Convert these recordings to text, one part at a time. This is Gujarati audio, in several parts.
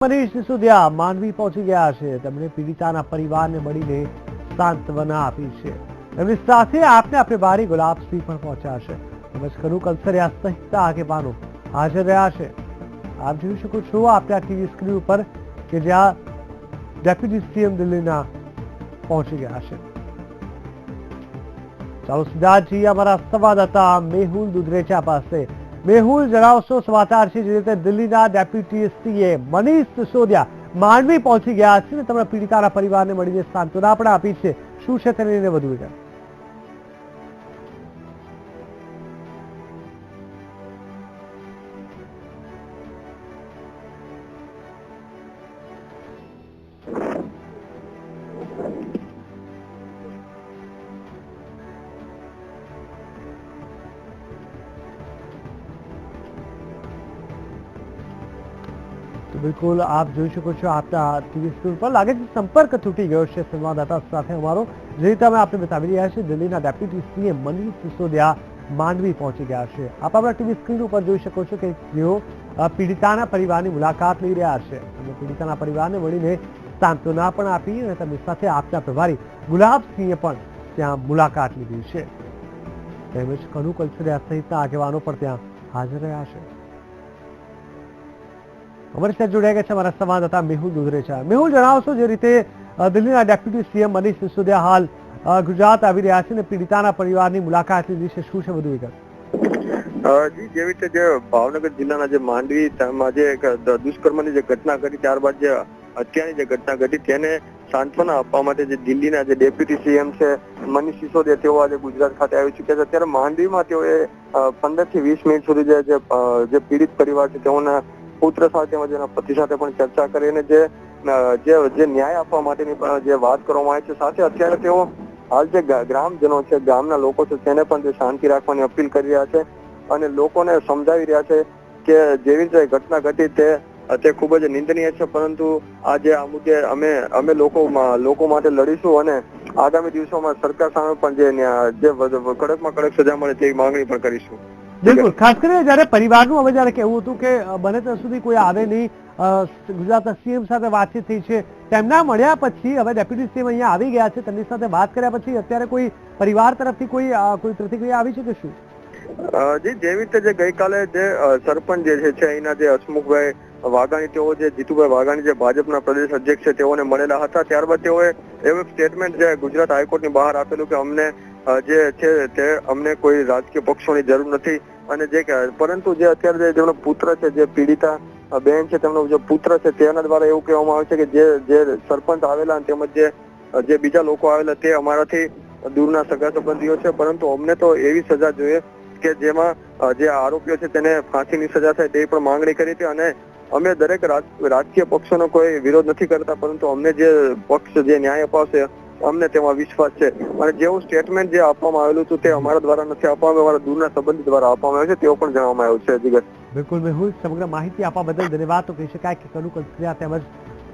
મનીષ સિસોદિયા માંડવી પહોંચી ગયા છે। તેમણે પીડિતાના પરિવારને મળીને સાંત્વના આપી છે। તેમની સાથે આપને આપણે બારી ગુલાબસિંહ પણ પહોંચ્યા છે। તેમજ કનુ કલસરિયા સહિતના આગેવાનો હાજર રહ્યા છે। આપ જોઈ શકો છો આપના ટીવી સ્ક્રીન ઉપર કે જ્યાં ડેપ્યુટી સીએમ દિલ્હીના પહોંચી ગયા છે। ચાલો સીધા જઈએ અમારા સંવાદદાતા મેહુલ દુધરેચા પાસે। મેહુલ, જણાવશો સમાચાર છે જે રીતે દિલ્હીના ડેપ્યુટી સીએમ મનીષ સિસોદિયા માંડવી પહોંચી ગયા છે અને તેમણે પીડિતાના પરિવારને મળીને સાંત્વના પણ આપી છે। શું છે તેને લઈને વધુ વિગત? तो बिल्कुल आप જોઈ શકો છો આપના ટીવી સ્ક્રીન પર લાગે છે સંપર્ક તૂટી ગયો છે સંવાદદાતા સાથે અમારો। જે રીતે અમે આપને બતાવી રહ્યા છીએ દિલ્હીના ડેપ્યુટી સીએમ મનીષ સિસોદિયા માંડવી પહોંચી ગયા છે। આપ આપણા ટીવી સ્ક્રીન ઉપર જોઈ શકો છો કે જેઓ પીડિતાના પરિવારની મુલાકાત લઈ રહ્યા છે। અને પીડિતાના પરિવારને મળીને સાંત્વના પણ આપી અને તેમની સાથે આપના પ્રભારી ગુલાબસિંહે પણ ત્યાં મુલાકાત લીધી છે। તેમજ કનુ કલસરિયા સહિતના આગેવાનો પણ ત્યાં હાજર રહ્યા છે। અમારી સાથે જોડાઈ ગયા છે અમારા સંવાદદાતા મેહુલ દુધરેચા। મેહુલ, જણાવશો જે રીતે દિલ્હીના ડેપ્યુટી સીએમ મનીષ સિસોદિયા હાલ ગુજરાત આવી રહ્યા છે અને પીડિતાના પરિવારની મુલાકાત લીધી છે, શું છે વધુ વિગત? જી, જેવી રીતે જે ભાવનગર જિલ્લાના જે માંડવીમાં જે દુષ્કર્મની જે ઘટના ઘટી ત્યારબાદ જે હત્યાની જે ઘટના ઘટી તેને સાંત્વના આપવા માટે જે દિલ્હીના જે ડેપ્યુટી સીએમ છે મનીષ સિસોદિયા તેઓ આજે ગુજરાત ખાતે આવી ચૂક્યા છે। અત્યારે માંડવીમાં તેઓએ 15 થી 20 મિનિટ સુધી જે પીડિત પરિવાર છે તેઓના પુત્ર સાથે તેમજ એના પતિ સાથે પણ ચર્ચા કરી અને જે ન્યાય આપવા માટેની જે વાત કરવામાં આવી છે। સાથે અત્યારે તેઓ હાલ જે ગ્રામજનો છે, ગામના લોકો છે તેને પણ જે શાંતિ રાખવાની અપીલ કરી રહ્યા છે અને લોકોને સમજાવી રહ્યા છે કે જેવી રીતે ઘટના ઘટી તે ખૂબ જ નિંદનીય છે, પરંતુ આજે આ મુદ્દે અમે લોકો માટે લડીશું અને આગામી દિવસોમાં સરકાર સામે પણ જે કડકમાં કડક સજા મળે તેવી માંગણી પણ કરીશું। બિલકુલ, ખાસ કરીને જયારે પરિવારનું હવે જયારે કહેવું હતું કે બને ત્યાં સુધી કોઈ આવે નહીં, ગુજરાતના સીએમ સાથે વાતચીત થઈ છે, તેમના મળ્યા પછી હવે ડેપ્યુટી સીએમ અહીંયા આવી ગયા છે, તેમની સાથે વાત કર્યા પછી અત્યારે કોઈ પરિવાર તરફથી કોઈ પ્રતિક્રિયા આવી છે કે શું? જી, જેવી રીતે જે ગઈકાલે જે સરપંચ જે છે અહીંના જે હસમુખભાઈ વાઘાણી તેઓ જે જીતુભાઈ વાઘાણી જે ભાજપના પ્રદેશ અધ્યક્ષ છે તેઓને મળેલા હતા। ત્યારબાદ તેઓએ એવું સ્ટેટમેન્ટ જે ગુજરાત હાઈકોર્ટની બહાર આપેલું કે અમને જે છે તે અમને કોઈ રાજકીય પક્ષોની જરૂર નથી અને પરંતુ જે અત્યારે જેમનો પુત્ર છે, જે પીડિતા બેન છે તેમનો જે પુત્ર છે તેના દ્વારા એવું કહેવામાં આવે છે કે જે સરપંચ આવેલા તેમજ જે બીજા લોકો આવેલા તે અમારાથી દૂરના સગા સંબંધીઓ છે, પરંતુ અમને તો એવી સજા જોઈએ કે જેમાં જે આરોપીઓ છે તેને ફાંસીની સજા થાય તેવી પણ માંગણી કરી હતી। અને અમે દરેક રાજકીય પક્ષોનો કોઈ વિરોધ નથી કરતા, પરંતુ અમને જે પક્ષ જે ન્યાય અપાવશે અમને તેમાં વિશ્વાસ છે અને જેવું સ્ટેટમેન્ટ જે આપવામાં આવેલું હતું તે અમારા દ્વારા નથી આપવામાં, અમારા દૂરના સંબંધી દ્વારા આપવામાં આવ્યું છે તેવું પણ જણાવવામાં આવ્યું છે। જીગર, બિલકુલ મેહુલ, સમગ્ર માહિતી આપવા બદલ ધન્યવાદ। તો કહી શકાય કે કનુ કલસરિયા તેમજ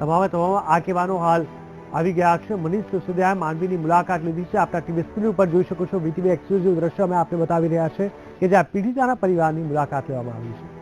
તમામ આગેવાનો હાલ આવી ગયા છે। મનીષ સિસોદિયાએ માંડવીની મુલાકાત લીધી છે। આપણા ટીવી સ્ક્રીન ઉપર જોઈ શકો છો વીટીવી એક્સક્લુઝિવ દ્રશ્ય અમે આપને બતાવી રહ્યા છે કે જ્યાં પીડિતાના પરિવારની મુલાકાત લેવામાં આવી છે।